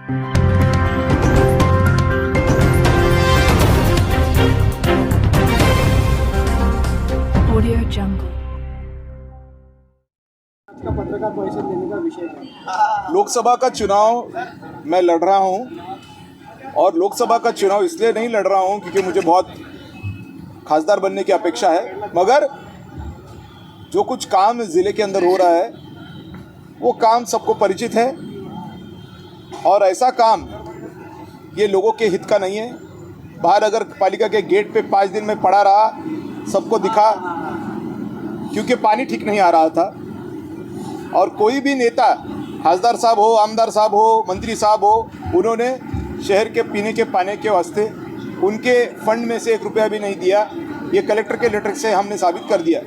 Audio Jungle. का पत्रकार परिषद लेने का विषय है। लोकसभा का चुनाव मैं लड़ रहा हूं और लोकसभा का चुनाव इसलिए नहीं लड़ रहा हूं क्योंकि मुझे बहुत खासदार बनने की अपेक्षा है, मगर जो कुछ काम ज़िले के अंदर हो रहा है वो काम सबको परिचित है और ऐसा काम ये लोगों के हित का नहीं है। बाहर अगर पालिका के गेट पे 5 दिन में पड़ा रहा, सबको दिखा, क्योंकि पानी ठीक नहीं आ रहा था। और कोई भी नेता, खासदार साहब हो, आमदार साहब हो, मंत्री साहब हो, उन्होंने शहर के पीने के पानी के वास्ते उनके फंड में से 1 रुपया भी नहीं दिया। ये कलेक्टर के लेटर से हमने साबित कर दिया।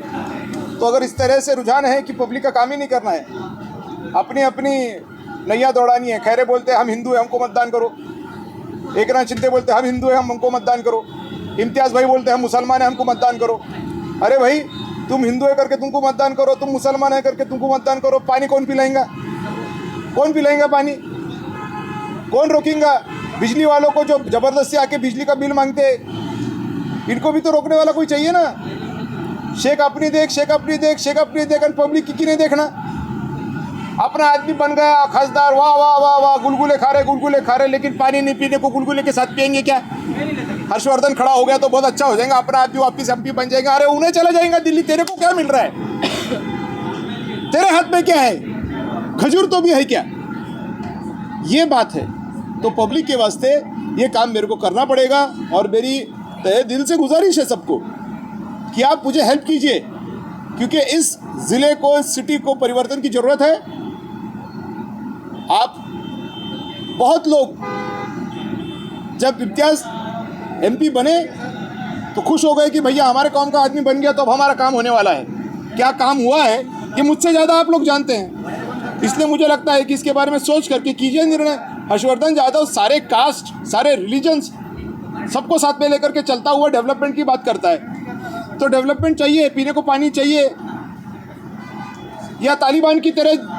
तो अगर इस तरह से रुझान है कि पब्लिक का काम ही नहीं करना है, अपनी अपनी नैया दौड़ानी है। खैरे बोलते हैं हम हिंदू हैं, हमको मतदान करो। एकनाथ शिंदे बोलते हैं हम हिंदू हैं, हमको मतदान करो। इम्तियाज़ भाई बोलते हैं हम मुसलमान हैं, हमको मतदान करो। अरे भाई, तुम हिंदू है करके तुमको मतदान करो, तुम मुसलमान है करके तुमको मतदान करो। पानी कौन पिलाएगा? कौन पिलाएगा पानी? कौन रोकेगा? बिजली वालों को जो ज़बरदस्ती आके बिजली का बिल मांगते हैं, इनको भी तो रोकने वाला कोई चाहिए ना। शेख अपनी देख, शेख अपनी देख, शेख अपनी देख, और पब्लिक की नहीं देखना। अपना आदमी बन गया खासदार, वाह वाह वाह वाह, गुलगुले खा रहे, लेकिन पानी नहीं पीने को गुलगुले के साथ पियेंगे क्या? हर्षवर्धन खड़ा हो गया तो बहुत अच्छा हो जाएगा, अपना आदमी वापिस एमपी बन जाएगा। अरे उन्हें चला जाएगा दिल्ली, तेरे को क्या मिल रहा है? तेरे हाथ में क्या है? खजूर तो भी है क्या? ये बात है। तो पब्लिक के वास्ते ये काम मेरे को करना पड़ेगा और मेरी तहे दिल से गुजारिश है सबको कि आप मुझे हेल्प कीजिए, क्योंकि इस ज़िले को, इस सिटी को परिवर्तन की ज़रूरत है। आप बहुत लोग जब इम्तियाज़ एमपी बने तो खुश हो गए कि भैया हमारे काम का आदमी बन गया तो अब हमारा काम होने वाला है। क्या काम हुआ है ये मुझसे ज़्यादा आप लोग जानते हैं, इसलिए मुझे लगता है कि इसके बारे में सोच करके कीजिए निर्णय। हर्षवर्धन यादव सारे कास्ट, सारे रिलीजन्स, सबको साथ में लेकर के चलता हुआ डेवलपमेंट की बात करता है। तो डेवलपमेंट चाहिए, पीने को पानी चाहिए, या तालिबान की तरह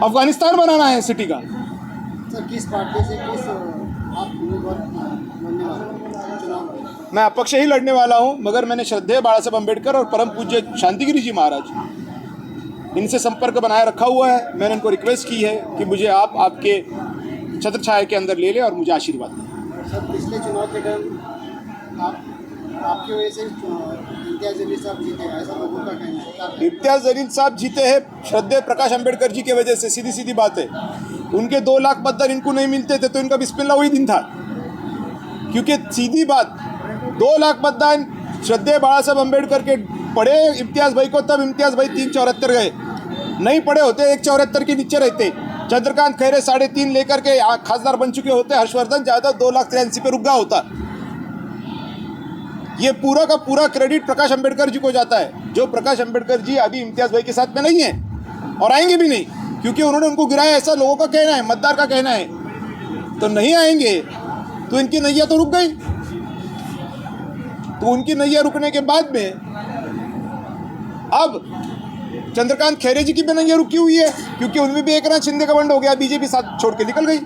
अफगानिस्तान बनाना है सिटी का? सर, किस पार्टी से किस आप उम्मीदवार बनने वाले चुनाव? मैं अपक्ष ही लड़ने वाला हूं, मगर मैंने श्रद्धेय बाबा साहब अम्बेडकर और परम पूज्य शांतिगिरी जी महाराज, इनसे संपर्क बनाए रखा हुआ है। मैंने उनको रिक्वेस्ट की है कि मुझे आप आपके छत्र छाया के अंदर ले लें और मुझे आशीर्वाद दें। सर, पिछले चुनाव के टाइम आपकी वजह से इम्तियाज़ जलील साहब जीते, ऐसा लोगों का कहना है। इम्तियाज़ जलील साहब जीते हैं श्रद्धेय प्रकाश अम्बेडकर जी की वजह से, सीधी सीधी बात है। उनके 2 लाख मतदान इनको नहीं मिलते थे तो इनका बिस्मिल्लाह वही दिन था, क्योंकि सीधी बात, 2 लाख मतदान श्रद्धेय बाबा साहब अम्बेडकर के पढ़े इम्तियाज़ भाई को, तब इम्तियाज़ भाई 374 गए। नहीं पढ़े होते 174 के नीचे रहते। चंद्रकांत खैरे 3.5 लेकर के खासदार बन चुके होते। हर्षवर्धन यादव 2,83,000 पे रुक गया होता। ये पूरा का पूरा क्रेडिट प्रकाश अम्बेडकर जी को जाता है, जो प्रकाश अम्बेडकर जी अभी इम्तियाज़ भाई के साथ में नहीं है और आएंगे भी नहीं, क्योंकि उन्होंने उनको गिराया, ऐसा लोगों का कहना है, मतदार का कहना है। तो नहीं आएंगे तो इनकी नैया तो रुक गई। तो उनकी नैया रुकने के बाद में अब चंद्रकांत खैरे जी की भी नैया रुकी हुई है, क्योंकि उनमें भी एकनाथ शिंदे का बंड हो गया, बीजेपी साथ छोड़ के निकल गई।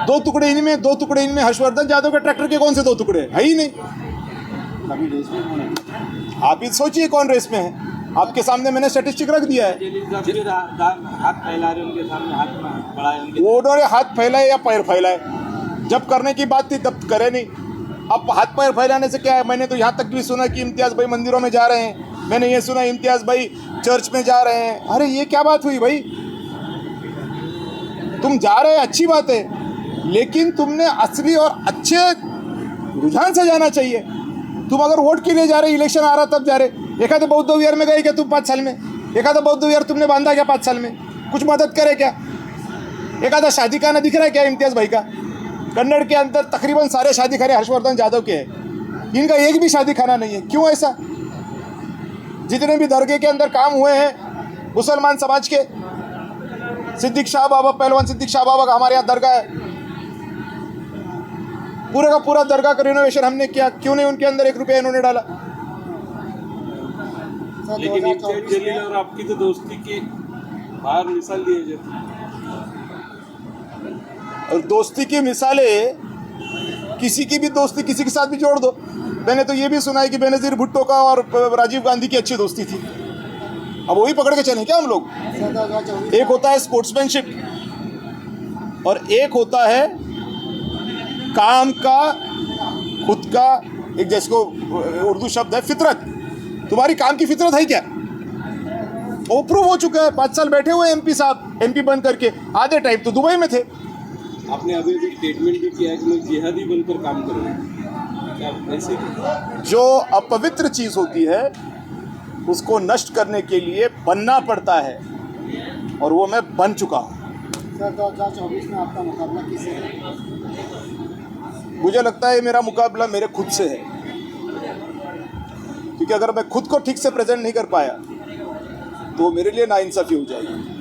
2 टुकड़े इनमें, 2 टुकड़े इनमें। हर्षवर्धन यादव के ट्रैक्टर के कौन से 2 टुकड़े है ही नहीं। अभी रेस में कौन है? आप ही सोचिए कौन रेस में है। आपके सामने मैंने स्टैटिस्टिक रख दिया है। हाथ फैला रहे, उनके सामने हाथ बढ़ाए, वो उन्होंने हाथ फैलाए या पैर फैलाए, जब करने की बात थी तब करे नहीं। अब हाथ पैर फैलाने से क्या है? मैंने तो यहाँ तक भी सुना कि इम्तियाज़ भाई मंदिरों में जा रहे हैं, मैंने ये सुना इम्तियाज़ भाई चर्च में जा रहे हैं। अरे ये क्या बात हुई भाई? तुम जा रहे हैं, अच्छी बात है, लेकिन तुमने असली और अच्छे रुझान से जाना चाहिए। तुम अगर वोट के लिए जा रहे, इलेक्शन आ रहा तब जा रहे। एखादे बौद्ध विहार में गए क्या तुम 5 साल में? एखादा बौद्ध विहार तुमने बांधा क्या 5 साल में? कुछ मदद करे क्या? एखादा शादी खाना दिख रहा है क्या इम्तियाज़ भाई का? कन्नड़ के अंदर तकरीबन सारे शादी खाने हर्षवर्धन यादव के हैं, इनका एक भी शादी खाना नहीं है। क्यों ऐसा? जितने भी दरगाह के अंदर काम हुए हैं मुसलमान समाज के, सिद्दीक शाह बाबा, पहलवान सिद्दीक शाह बाबा का हमारे यहाँ दरगाह है, पूरा का पूरा दरगाह का रिनोवेशन हमने किया। क्यों नहीं उनके अंदर 1 रुपया इन्होंने डाला? लेकिन इम्तियाज़ जलील और आपकी तो दोस्ती की बाहर मिसाल दिए जाते। और दोस्ती की मिसालें, किसी की भी दोस्ती किसी के साथ भी जोड़ दो। मैंने तो ये भी सुना है कि बेनज़ीर भुट्टो का और राजीव गांधी की अच्छी दोस्ती थी। अब वही पकड़ के चलें क्या हम लोग? सर 2024 एक होता है स्पोर्ट्समैनशिप और एक होता है काम का, खुद का, एक जिसको उर्दू शब्द है फितरत। तुम्हारी काम की फितरत है क्या? वो प्रूव हो चुका है। 5 साल बैठे हुए एमपी साहब, एमपी बन करके, आधे टाइम तो दुबई में थे। आपने अभी भी स्टेटमेंट भी किया है कि मैं जिहादी बनकर काम करूँगा, क्या ऐसे? जो अपवित्र चीज़ होती है उसको नष्ट करने के लिए बनना पड़ता है, और वो मैं बन चुका हूँ। सर 2024 में आपका मुकाबला किससे है? मुझे लगता है मेरा मुकाबला मेरे खुद से है, क्योंकि अगर मैं खुद को ठीक से प्रेजेंट नहीं कर पाया तो मेरे लिए नाइंसाफ़ी हो जाएगी।